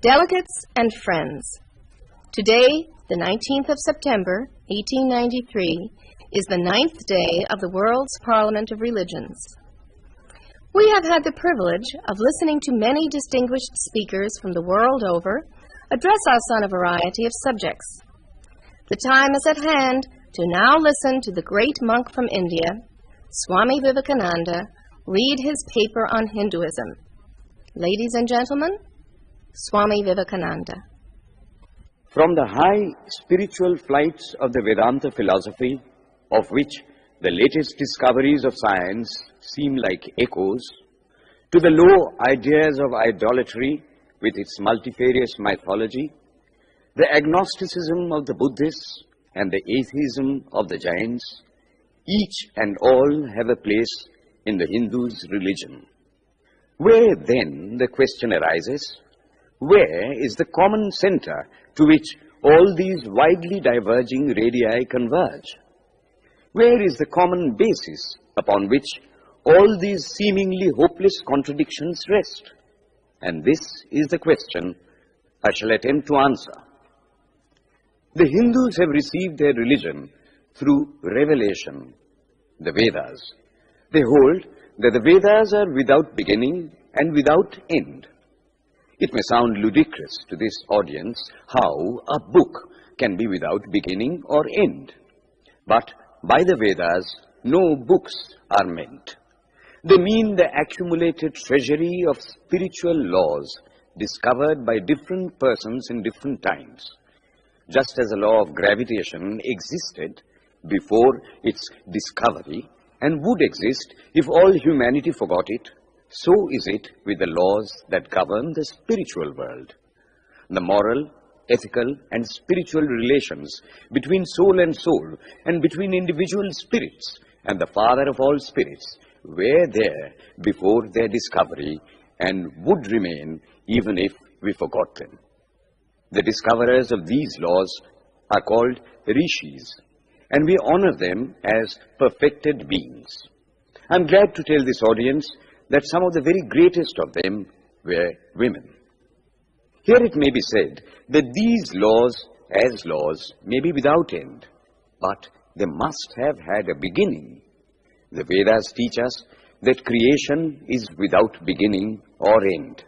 Delegates and friends, today, the 19th of September, 1893, is the 9th day of the World's Parliament of Religions. We have had the privilege of listening to many distinguished speakers from the world over address us on a variety of subjects. The time is at hand to now listen to the great monk from India, Swamy Vivekananda, read his paper on Hinduism. Ladies and gentlemen, Swamy Vivekananda. From the high spiritual flights of the Vedanta philosophy, of which the latest discoveries of science seem like echoes, to the low ideas of idolatry with its multifarious mythology, the agnosticism of the Buddhists and the atheism of the Jains, each and all have a place in the Hindu's religion. Where then, the question arises, where is the common center to which all these widely diverging radii converge? Where is the common basis upon which all these seemingly hopeless contradictions rest? And this is the question I shall attempt to answer. The Hindus have received their religion through revelation, the Vedas. They hold that the Vedas are without beginning and without end. It may sound ludicrous to this audience how a book can be without beginning or end. But by the Vedas, no books are meant. They mean the accumulated treasury of spiritual laws discovered by different persons in different times. Just as the law of gravitation existed before its discovery and would exist if all humanity forgot it, so is it with the laws that govern the spiritual world. The moral, ethical, and spiritual relations between soul and between individual spirits and the Father of all spirits were there before their discovery and would remain even if we forgot them. The discoverers of these laws are called rishis, and we honor them as perfected beings. I'm glad to tell this audience that some of the very greatest of them were women. Here it may be said that these laws, as laws, may be without end, but they must have had a beginning. The Vedas teach us that creation is without beginning or end.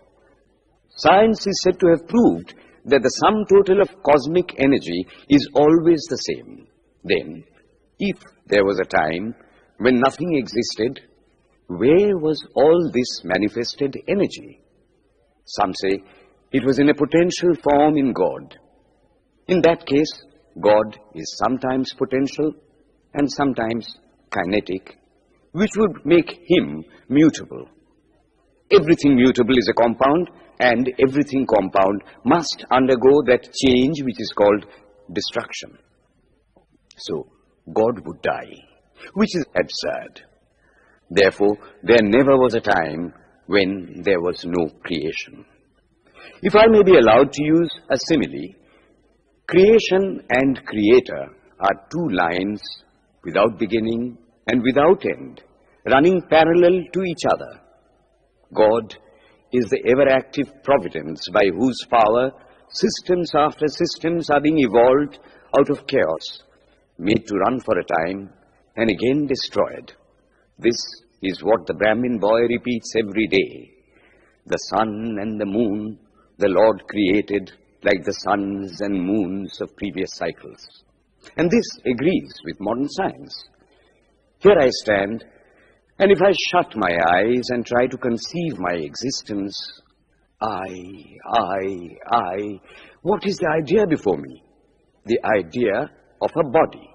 Science is said to have proved that the sum total of cosmic energy is always the same. Then, if there was a time when nothing existed, where was all this manifested energy? Some say it was in a potential form in God. In that case, God is sometimes potential and sometimes kinetic, which would make him mutable. Everything mutable is a compound, and everything compound must undergo that change which is called destruction. So, God would die, which is absurd. Therefore, there never was a time when there was no creation. If I may be allowed to use a simile, creation and creator are two lines without beginning and without end, running parallel to each other. God is the ever-active providence by whose power systems after systems are being evolved out of chaos, made to run for a time and again destroyed. This is what the Brahmin boy repeats every day. The sun and the moon the Lord created like the suns and moons of previous cycles. And this agrees with modern science. Here I stand, and if I shut my eyes and try to conceive my existence, what is the idea before me? The idea of a body.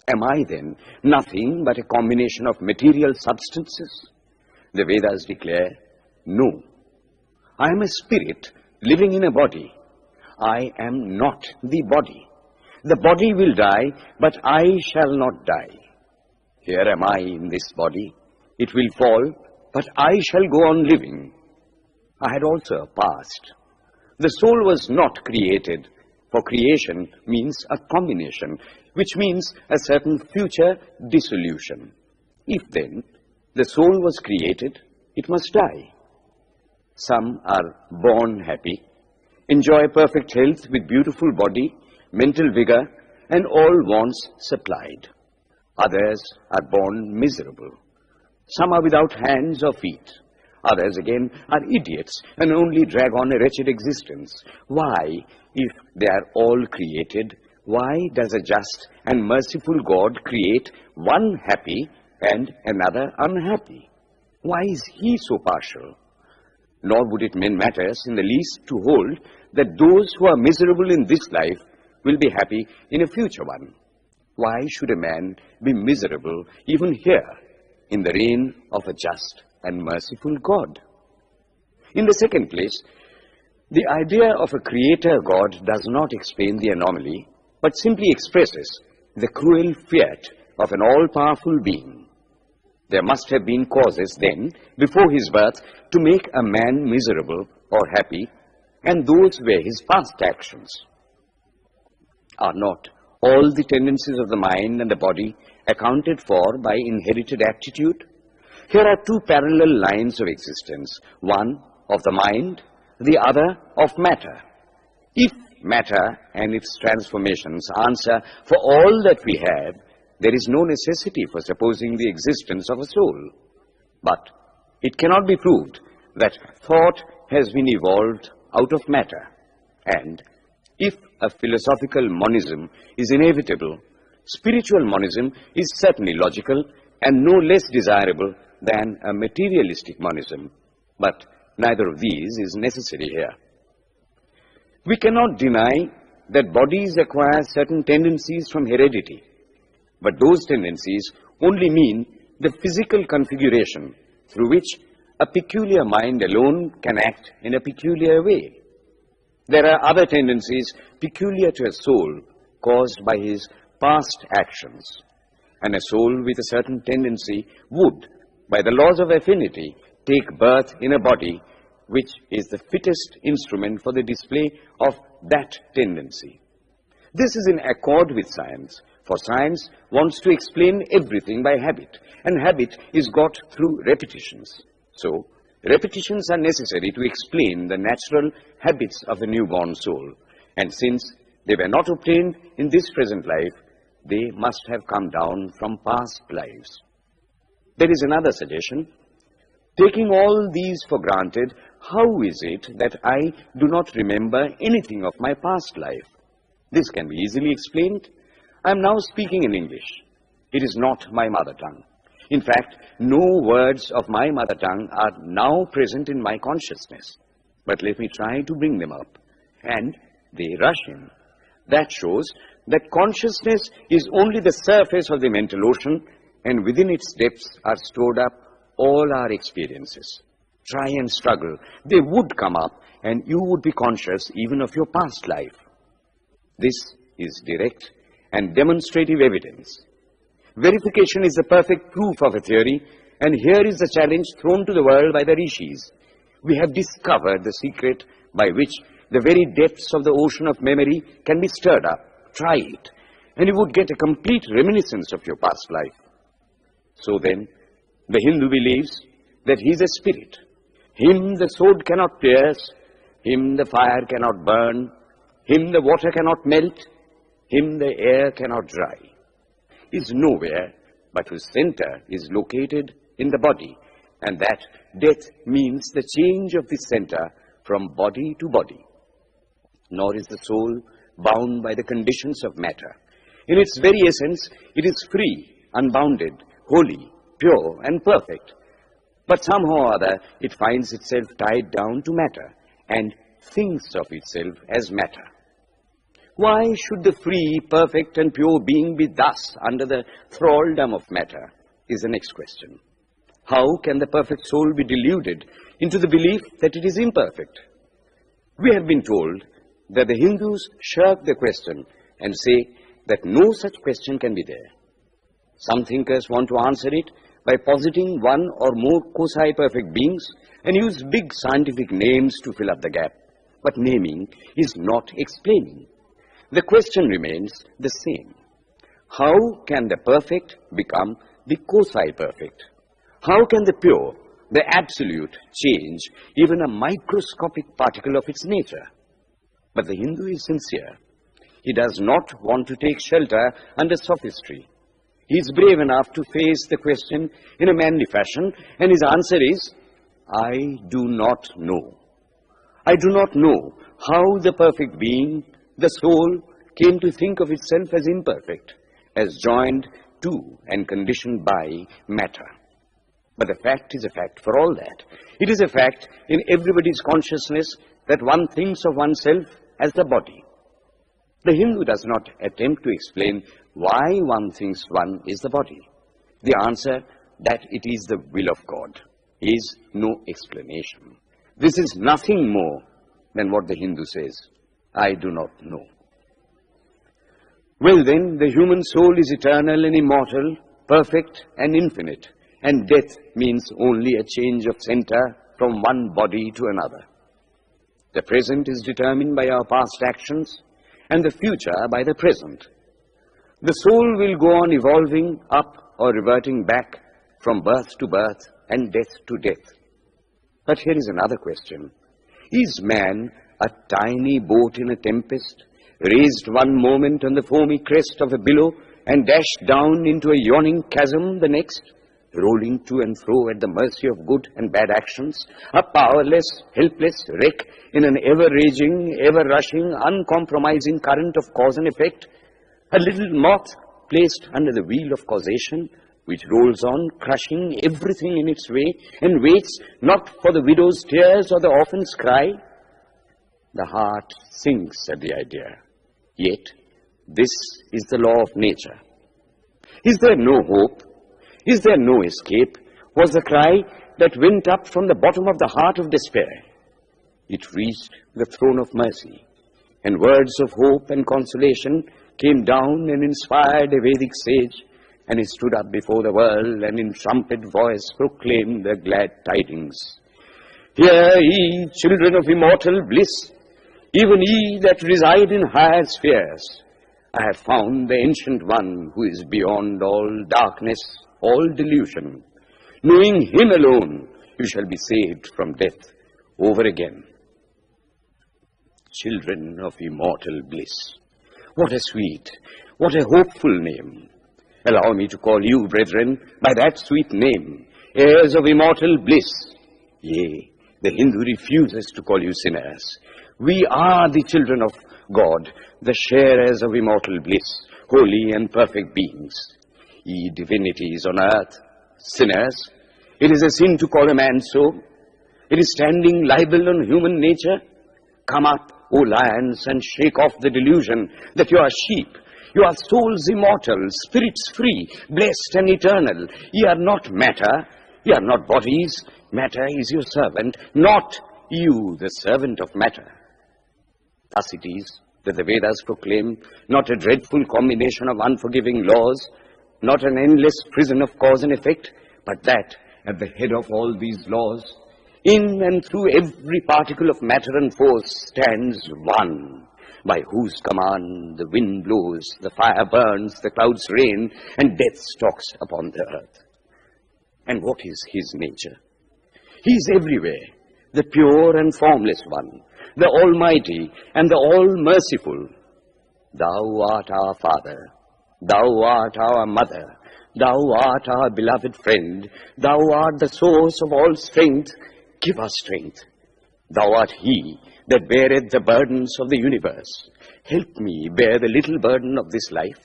Am I then nothing but a combination of material substances? The Vedas declare, no. I am a spirit living in a body. I am not the body. The body will die, but I shall not die. Here am I in this body. It will fall, but I shall go on living. I had also a past. The soul was not created, for creation means a combination, which means a certain future dissolution. If then the soul was created, it must die. Some are born happy, enjoy perfect health with beautiful body, mental vigor, and all wants supplied. Others are born miserable. Some are without hands or feet. Others again are idiots and only drag on a wretched existence. Why, if they are all created, why does a just and merciful God create one happy and another unhappy? Why is he so partial? Nor would it matter in the least to hold that those who are miserable in this life will be happy in a future one. Why should a man be miserable even here in the reign of a just and merciful God? In the second place, the idea of a creator God does not explain the anomaly, but simply expresses the cruel fiat of an all-powerful being. There must have been causes then, before his birth, to make a man miserable or happy, and those were his past actions. Are not all the tendencies of the mind and the body accounted for by inherited aptitude? Here are two parallel lines of existence, one of the mind, the other of matter. If matter and its transformations answer for all that we have, there is no necessity for supposing the existence of a soul. But it cannot be proved that thought has been evolved out of matter. And if a philosophical monism is inevitable, spiritual monism is certainly logical and no less desirable than a materialistic monism. But neither of these is necessary here. We cannot deny that bodies acquire certain tendencies from heredity, but those tendencies only mean the physical configuration through which a peculiar mind alone can act in a peculiar way. There are other tendencies peculiar to a soul caused by his past actions, and a soul with a certain tendency would, by the laws of affinity, take birth in a body which is the fittest instrument for the display of that tendency. This is in accord with science, for science wants to explain everything by habit, and habit is got through repetitions. So, repetitions are necessary to explain the natural habits of a newborn soul, and since they were not obtained in this present life, they must have come down from past lives. There is another suggestion. Taking all these for granted, how is it that I do not remember anything of my past life? This can be easily explained. I am now speaking in English. It is not my mother tongue. In fact, no words of my mother tongue are now present in my consciousness. But let me try to bring them up. And they rush in. That shows that consciousness is only the surface of the mental ocean, and within its depths are stored up all our experiences. Try and struggle. They would come up, and you would be conscious even of your past life. This is direct and demonstrative evidence. Verification is the perfect proof of a theory, and here is the challenge thrown to the world by the rishis. We have discovered the secret by which the very depths of the ocean of memory can be stirred up. Try it, and you would get a complete reminiscence of your past life. So then, the Hindu believes that he is a spirit. Him the sword cannot pierce, him the fire cannot burn, him the water cannot melt, him the air cannot dry. Is nowhere, but whose center is located in the body, and that death means the change of the center from body to body. Nor is the soul bound by the conditions of matter. In its very essence, it is free, unbounded, holy, pure, and perfect. But somehow or other, it finds itself tied down to matter, and thinks of itself as matter. Why should the free, perfect, and pure being be thus under the thraldom of matter, is the next question. How can the perfect soul be deluded into the belief that it is imperfect? We have been told that the Hindus shirk the question and say that no such question can be there. Some thinkers want to answer it by positing one or more quasi-perfect beings and use big scientific names to fill up the gap. But naming is not explaining. The question remains the same. How can the perfect become the quasi-perfect? How can the pure, the absolute, change even a microscopic particle of its nature? But the Hindu is sincere. He does not want to take shelter under sophistry. He is brave enough to face the question in a manly fashion, and his answer is, I do not know. I do not know how the perfect being, the soul, came to think of itself as imperfect, as joined to and conditioned by matter. But the fact is a fact for all that. It is a fact in everybody's consciousness that one thinks of oneself as the body. The Hindu does not attempt to explain why one thinks one is the body. The answer that it is the will of God is no explanation. This is nothing more than what the Hindu says, I do not know. Well then, the human soul is eternal and immortal, perfect and infinite, and death means only a change of center from one body to another. The present is determined by our past actions, and the future by the present. The soul will go on evolving up or reverting back from birth to birth and death to death. But here is another question. Is man a tiny boat in a tempest, raised one moment on the foamy crest of a billow and dashed down into a yawning chasm the next, rolling to and fro at the mercy of good and bad actions, a powerless, helpless wreck in an ever-raging, ever-rushing, uncompromising current of cause and effect, a little moth placed under the wheel of causation, which rolls on, crushing everything in its way, and waits not for the widow's tears or the orphan's cry? The heart sinks at the idea. Yet, this is the law of nature. Is there no hope? Is there no escape? Was the cry that went up from the bottom of the heart of despair. It reached the throne of mercy, and words of hope and consolation came down and inspired a Vedic sage, and he stood up before the world and in trumpet voice proclaimed the glad tidings. Hear ye, children of immortal bliss, even ye that reside in higher spheres. I have found the Ancient One who is beyond all darkness, all delusion. Knowing him alone, you shall be saved from death over again. Children of immortal bliss. What a sweet, what a hopeful name. Allow me to call you, brethren, by that sweet name, heirs of immortal bliss. Yea, the Hindu refuses to call you sinners. We are the children of God, the sharers of immortal bliss, holy and perfect beings. Ye divinities on earth, sinners, it is a sin to call a man so. It is standing libel on human nature. Come up, O lions, and shake off the delusion that you are sheep. You are souls immortal, spirits free, blessed and eternal. Ye are not matter, ye are not bodies. Matter is your servant, not you the servant of matter. Thus it is that the Vedas proclaim not a dreadful combination of unforgiving laws, not an endless prison of cause and effect, but that at the head of all these laws, in and through every particle of matter and force, stands one, by whose command the wind blows, the fire burns, the clouds rain, and death stalks upon the earth. And what is his nature? He is everywhere, the pure and formless one, the Almighty and the All-Merciful. Thou art our Father, thou art our Mother, thou art our beloved friend, thou art the source of all strength. Give us strength. Thou art he that beareth the burdens of the universe. Help me bear the little burden of this life.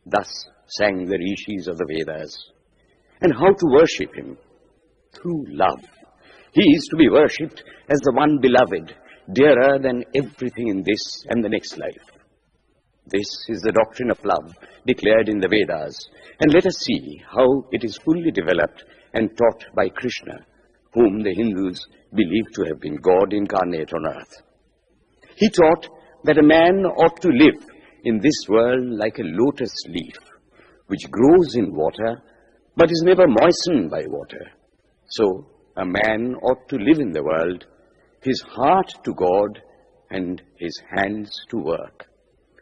Thus sang the rishis of the Vedas. And how to worship him? Through love. He is to be worshipped as the one beloved, dearer than everything in this and the next life. This is the doctrine of love declared in the Vedas, and let us see how it is fully developed and taught by Krishna, whom the Hindus believe to have been God incarnate on earth. He taught that a man ought to live in this world like a lotus leaf, which grows in water, but is never moistened by water. So, a man ought to live in the world, his heart to God and his hands to work.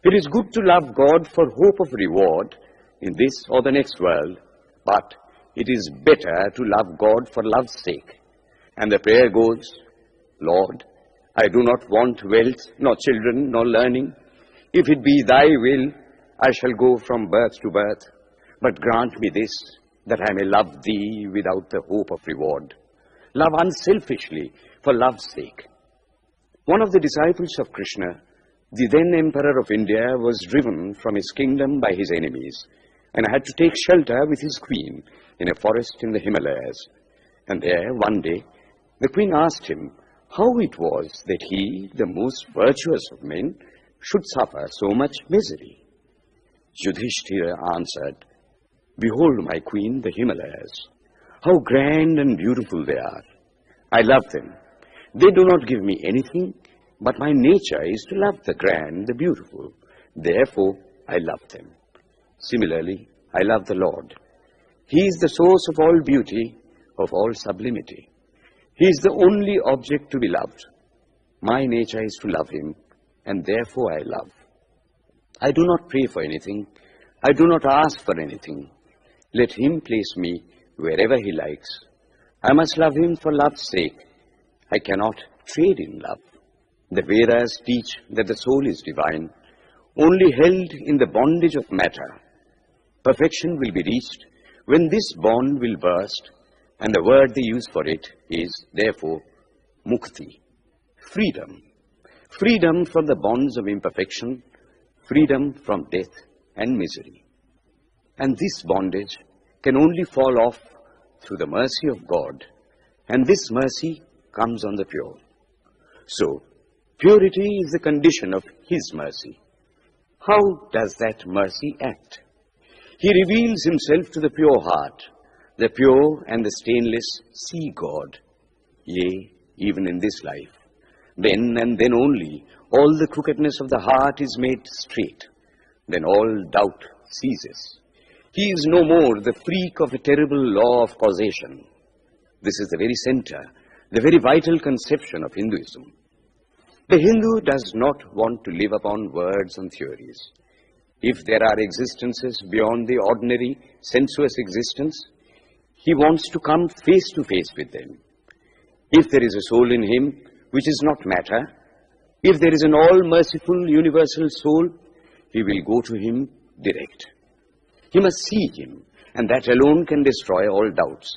It is good to love God for hope of reward in this or the next world, but it is better to love God for love's sake. And the prayer goes, Lord, I do not want wealth, nor children, nor learning. If it be thy will, I shall go from birth to birth. But grant me this, that I may love thee without the hope of reward. Love unselfishly, for love's sake. One of the disciples of Krishna, the then Emperor of India, was driven from his kingdom by his enemies, and had to take shelter with his queen in a forest in the Himalayas. And there, one day, the queen asked him how it was that he, the most virtuous of men, should suffer so much misery. Yudhishthira answered, "Behold, my queen, the Himalayas. How grand and beautiful they are. I love them. They do not give me anything, but my nature is to love the grand, the beautiful. Therefore, I love them. Similarly, I love the Lord. He is the source of all beauty, of all sublimity. He is the only object to be loved. My nature is to love him, and therefore I love. I do not pray for anything. I do not ask for anything. Let him place me wherever he likes. I must love him for love's sake. I cannot trade in love. The Vedas teach that the soul is divine, only held in the bondage of matter. Perfection will be reached when this bond will burst, and the word they use for it is, therefore, mukti, freedom. Freedom from the bonds of imperfection, freedom from death and misery. And this bondage can only fall off through the mercy of God, and this mercy comes on the pure. So, purity is the condition of his mercy. How does that mercy act? He reveals himself to the pure heart. The pure and the stainless see God, yea, even in this life. Then and then only, all the crookedness of the heart is made straight. Then all doubt ceases. He is no more the freak of a terrible law of causation. This is the very center, the very vital conception of Hinduism. The Hindu does not want to live upon words and theories. If there are existences beyond the ordinary sensuous existence, he wants to come face to face with them. If there is a soul in him which is not matter, if there is an all-merciful universal soul, he will go to him direct. He must see him, and that alone can destroy all doubts.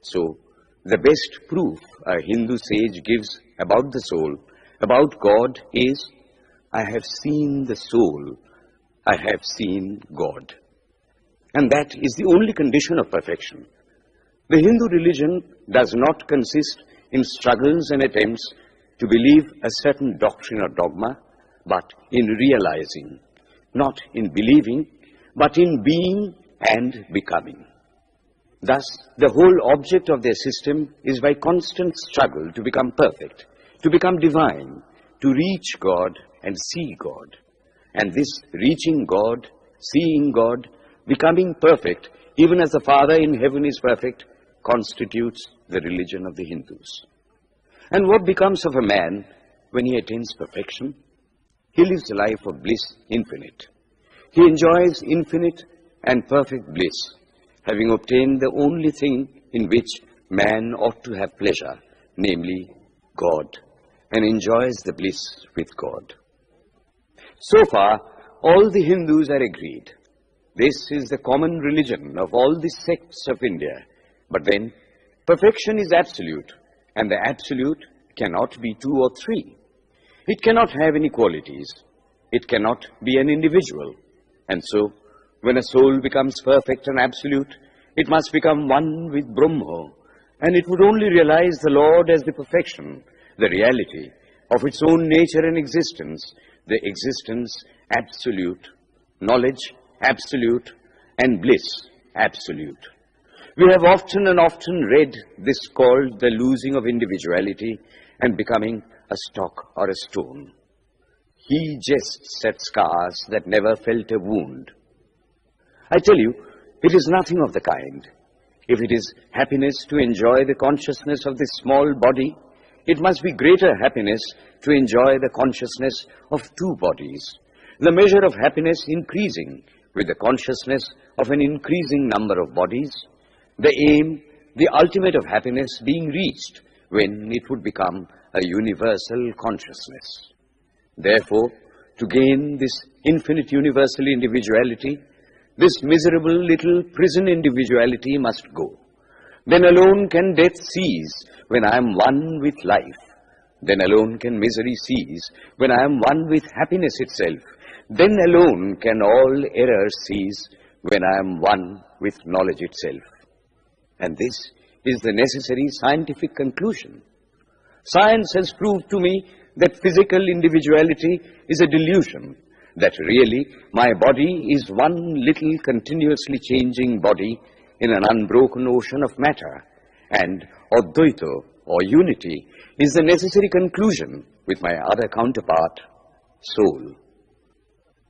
So, the best proof a Hindu sage gives about the soul, about God, is, I have seen the soul, I have seen God. And that is the only condition of perfection. The Hindu religion does not consist in struggles and attempts to believe a certain doctrine or dogma, but in realizing, not in believing, but in being and becoming. Thus, the whole object of their system is by constant struggle to become perfect, to become divine, to reach God and see God. And this reaching God, seeing God, becoming perfect, even as the Father in heaven is perfect, constitutes the religion of the Hindus. And what becomes of a man when he attains perfection? He lives a life of bliss infinite. He enjoys infinite and perfect bliss, having obtained the only thing in which man ought to have pleasure, namely God, and enjoys the bliss with God. So far, all the Hindus are agreed. This is the common religion of all the sects of India. But then, perfection is absolute, and the absolute cannot be two or three. It cannot have any qualities. It cannot be an individual. And so, when a soul becomes perfect and absolute, it must become one with Brahma, and it would only realize the Lord as the perfection, the reality of its own nature and existence, the existence absolute, knowledge absolute, and bliss absolute. We have often and often read this called the losing of individuality and becoming a stock or a stone. He jests at scars that never felt a wound. I tell you, it is nothing of the kind. If it is happiness to enjoy the consciousness of this small body, it must be greater happiness to enjoy the consciousness of two bodies, the measure of happiness increasing with the consciousness of an increasing number of bodies, the aim, the ultimate of happiness being reached when it would become a universal consciousness. Therefore, to gain this infinite universal individuality, this miserable little prison individuality must go. Then alone can death cease when I am one with life. Then alone can misery cease when I am one with happiness itself. Then alone can all error cease when I am one with knowledge itself. And this is the necessary scientific conclusion. Science has proved to me that physical individuality is a delusion, that really my body is one little continuously changing body in an unbroken ocean of matter, and Advaita, or unity, is the necessary conclusion with my other counterpart, soul.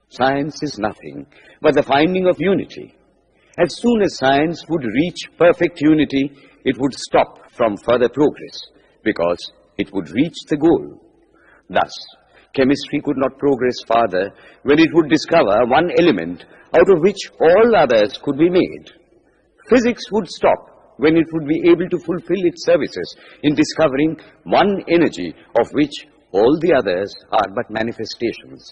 Science is nothing but the finding of unity. As soon as science would reach perfect unity, it would stop from further progress, because it would reach the goal. Thus, chemistry could not progress farther when it would discover one element out of which all others could be made. Physics would stop when it would be able to fulfill its services in discovering one energy of which all the others are but manifestations.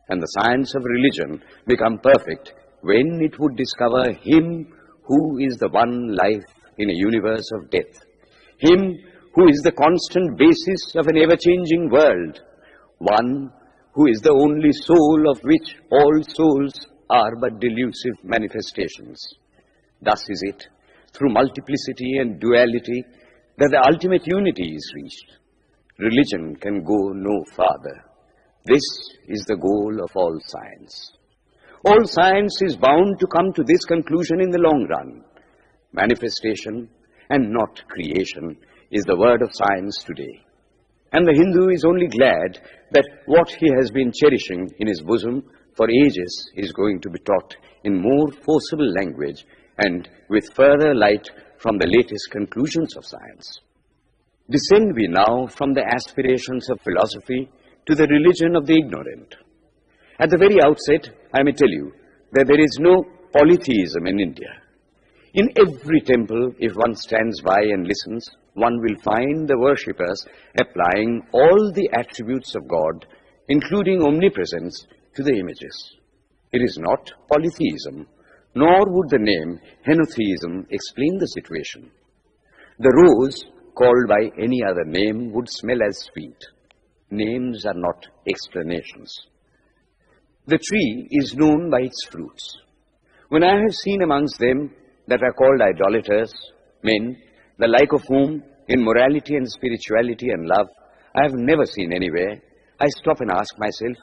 And the science of religion become perfect when it would discover Him who is the one life in a universe of death, Him who is the constant basis of an ever-changing world, one who is the only soul of which all souls are but delusive manifestations. Thus is it, through multiplicity and duality, that the ultimate unity is reached. Religion can go no farther. This is the goal of all science. All science is bound to come to this conclusion in the long run. Manifestation and not creation is the word of science today. And the Hindu is only glad that what he has been cherishing in his bosom for ages is going to be taught in more forcible language and with further light from the latest conclusions of science. Descend we now from the aspirations of philosophy to the religion of the ignorant. At the very outset, I may tell you that there is no polytheism in India. In every temple, if one stands by and listens, one will find the worshippers applying all the attributes of God, including omnipresence, to the images. It is not polytheism, nor would the name henotheism explain the situation. The rose, called by any other name, would smell as sweet. Names are not explanations. The tree is known by its fruits. When I have seen amongst them that are called idolaters, men, the like of whom, in morality and spirituality and love, I have never seen anywhere, I stop and ask myself,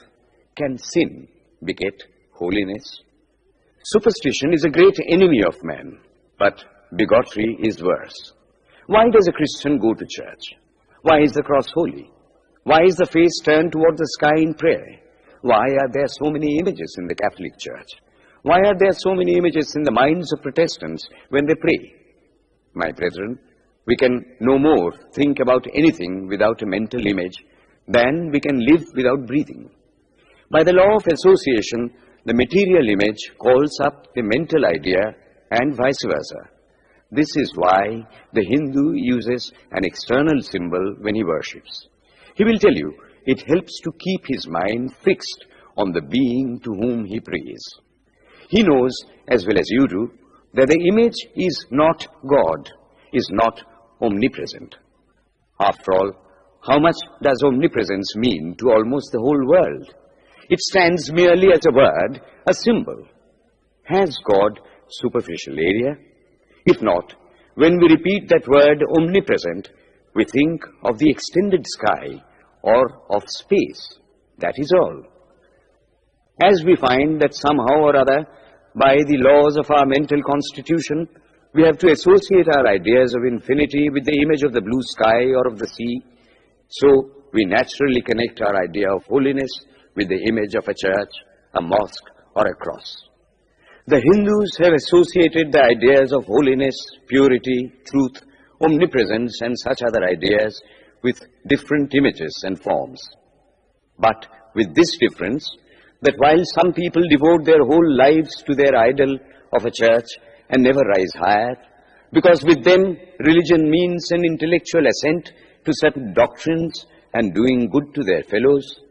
can sin beget holiness? Superstition is a great enemy of man, but bigotry is worse. Why does a Christian go to church? Why is the cross holy? Why is the face turned toward the sky in prayer? Why are there so many images in the Catholic Church? Why are there so many images in the minds of Protestants when they pray? My brethren, we can no more think about anything without a mental image than we can live without breathing. By the law of association, the material image calls up the mental idea and vice versa. This is why the Hindu uses an external symbol when he worships. He will tell you it helps to keep his mind fixed on the being to whom he prays. He knows, as well as you do, that the image is not God, is not omnipresent. After all, how much does omnipresence mean to almost the whole world? It stands merely as a word, a symbol. Has God superficial area? If not, when we repeat that word omnipresent, we think of the extended sky or of space. That is all. As we find that somehow or other, by the laws of our mental constitution, we have to associate our ideas of infinity with the image of the blue sky or of the sea, so we naturally connect our idea of holiness with the image of a church, a mosque, or a cross. The Hindus have associated the ideas of holiness, purity, truth, omnipresence, and such other ideas with different images and forms. But with this difference, that while some people devote their whole lives to their idol of a church and never rise higher, because with them religion means an intellectual assent to certain doctrines and doing good to their fellows.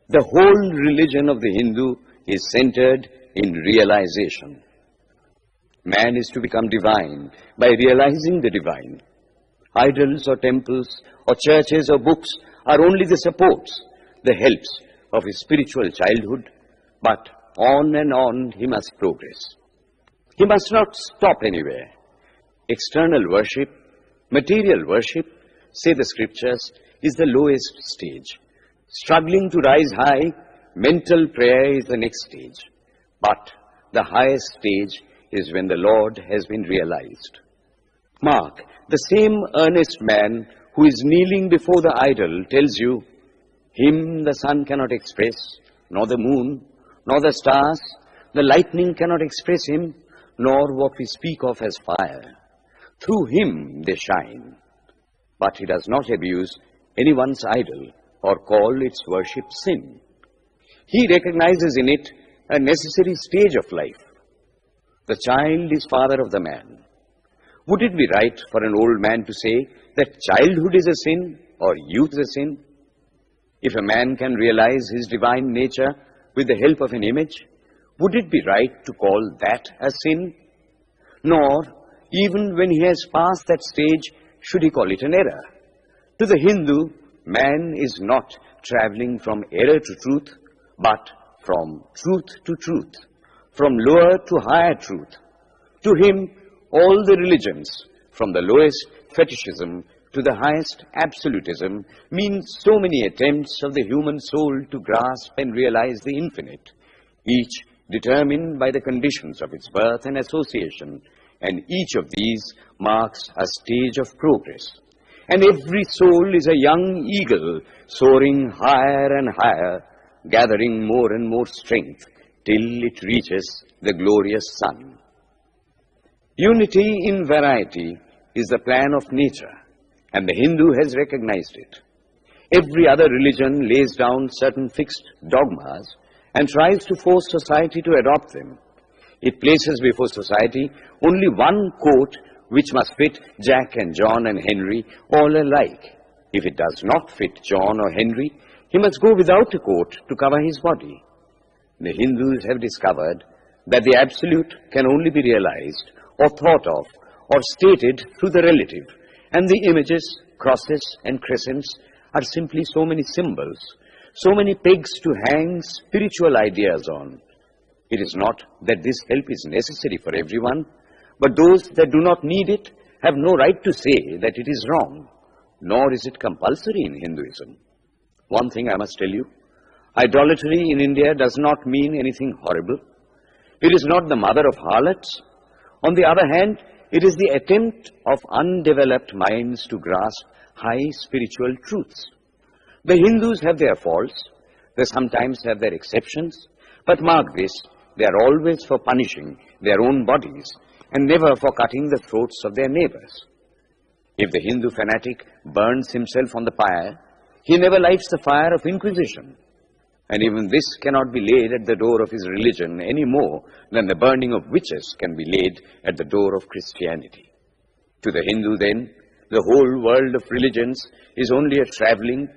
The whole religion of the Hindu is centered in realization. Man is to become divine by realizing the divine. Idols or temples or churches or books are only the supports, the helps of his spiritual childhood, but on and on he must progress. He must not stop anywhere. External worship, material worship, say the scriptures, is the lowest stage. Struggling to rise high, mental prayer is the next stage. But the highest stage is when the Lord has been realized. Mark, the same earnest man who is kneeling before the idol tells you, him the sun cannot express, nor the moon, nor the stars, the lightning cannot express him, nor what we speak of as fire. Through him they shine. But he does not abuse anyone's idol or call its worship sin. He recognizes in it a necessary stage of life. The child is father of the man. Would it be right for an old man to say that childhood is a sin or youth is a sin? If a man can realize his divine nature with the help of an image, would it be right to call that a sin? Nor, even when he has passed that stage, should he call it an error. To the Hindu, man is not traveling from error to truth, but from truth to truth, from lower to higher truth. To him, all the religions, from the lowest fetishism to the highest absolutism, mean so many attempts of the human soul to grasp and realize the infinite, each determined by the conditions of its birth and association, and each of these marks a stage of progress. And every soul is a young eagle soaring higher and higher, gathering more and more strength till it reaches the glorious sun. Unity in variety is the plan of nature, and the Hindu has recognized it. Every other religion lays down certain fixed dogmas and tries to force society to adopt them. It places before society only one coat which must fit Jack and John and Henry all alike. If it does not fit John or Henry, he must go without a coat to cover his body. The Hindus have discovered that the absolute can only be realized or thought of or stated through the relative, and the images, crosses and crescents are simply so many symbols, so many pegs to hang spiritual ideas on. It is not that this help is necessary for everyone, but those that do not need it have no right to say that it is wrong, nor is it compulsory in Hinduism. One thing I must tell you, idolatry in India does not mean anything horrible. It is not the mother of harlots. On the other hand, it is the attempt of undeveloped minds to grasp high spiritual truths. The Hindus have their faults, they sometimes have their exceptions, but mark this, they are always for punishing their own bodies and never for cutting the throats of their neighbors. If the Hindu fanatic burns himself on the pyre, he never lights the fire of inquisition. And even this cannot be laid at the door of his religion any more than the burning of witches can be laid at the door of Christianity. To the Hindu, then, the whole world of religions is only a traveling,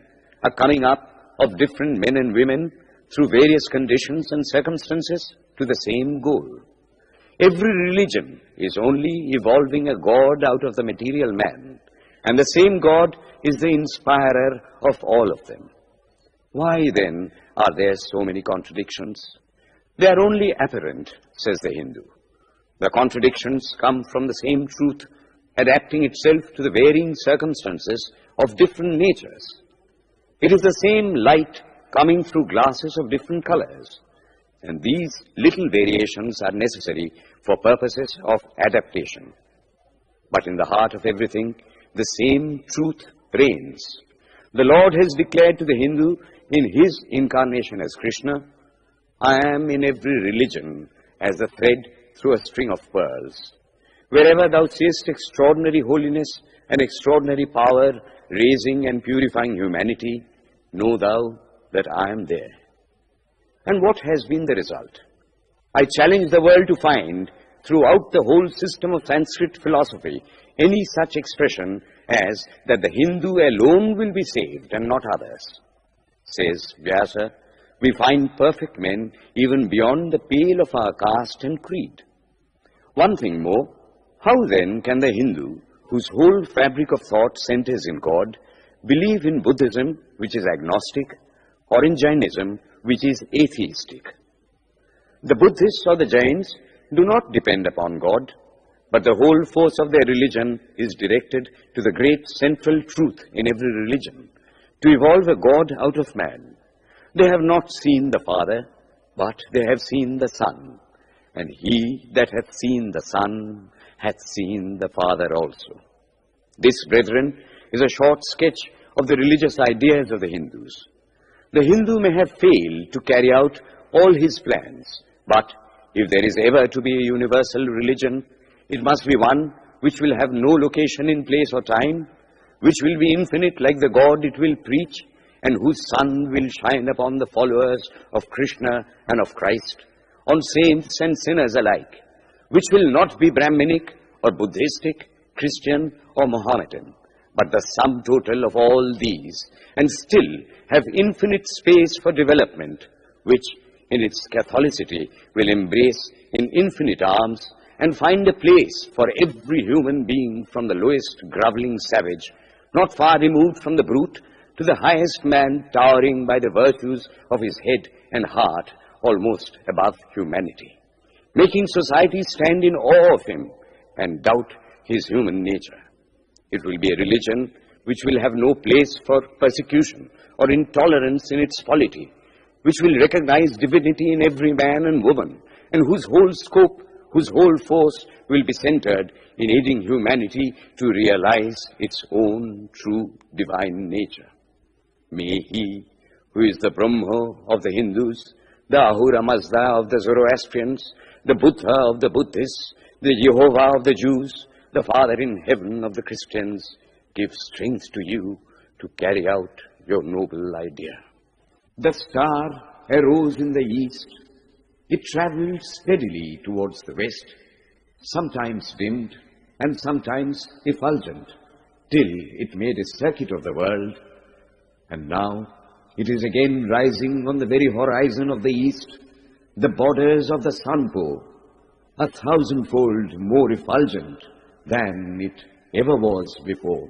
a coming up of different men and women through various conditions and circumstances to the same goal. Every religion is only evolving a God out of the material man, and the same God is the inspirer of all of them. Why, then, are there so many contradictions? They are only apparent, says the Hindu. The contradictions come from the same truth, adapting itself to the varying circumstances of different natures. It is the same light coming through glasses of different colors, and these little variations are necessary for purposes of adaptation. But in the heart of everything, the same truth reigns. The Lord has declared to the Hindu in his incarnation as Krishna, I am in every religion as a thread through a string of pearls. Wherever thou seest extraordinary holiness and extraordinary power raising and purifying humanity, know thou that I am there. And what has been the result? I challenge the world to find throughout the whole system of Sanskrit philosophy any such expression as that the Hindu alone will be saved and not others. Says Vyasa, we find perfect men even beyond the pale of our caste and creed. One thing more, how then can the Hindu, whose whole fabric of thought centers in God, believe in Buddhism, which is agnostic, or in Jainism, which is atheistic? The Buddhists or the Jains do not depend upon God, but the whole force of their religion is directed to the great central truth in every religion, to evolve a God out of man. They have not seen the Father, but they have seen the Son, and he that hath seen the Son hath seen the Father also. This, brethren, is a short sketch of the religious ideas of the Hindus. The Hindu may have failed to carry out all his plans, but if there is ever to be a universal religion, it must be one which will have no location in place or time, which will be infinite like the God it will preach, and whose sun will shine upon the followers of Krishna and of Christ, on saints and sinners alike, which will not be Brahminic or Buddhistic, Christian or Mohammedan, but the sum total of all these, and still have infinite space for development, which in its Catholicity will embrace in infinite arms and find a place for every human being, from the lowest groveling savage, not far removed from the brute, to the highest man towering by the virtues of his head and heart almost above humanity, making society stand in awe of him and doubt his human nature. It will be a religion which will have no place for persecution or intolerance in its polity, which will recognize divinity in every man and woman, and whose whole scope, whose whole force will be centered in aiding humanity to realize its own true divine nature. May he, who is the Brahma of the Hindus, the Ahura Mazda of the Zoroastrians, the Buddha of the Buddhists, the Jehovah of the Jews, the Father in heaven of the Christians, give strength to you to carry out your noble idea. The star arose in the east. It traveled steadily towards the west, sometimes dimmed and sometimes effulgent, till it made a circuit of the world. And now it is again rising on the very horizon of the east, the borders of the sun pole, 1,000-fold more effulgent than it ever was before.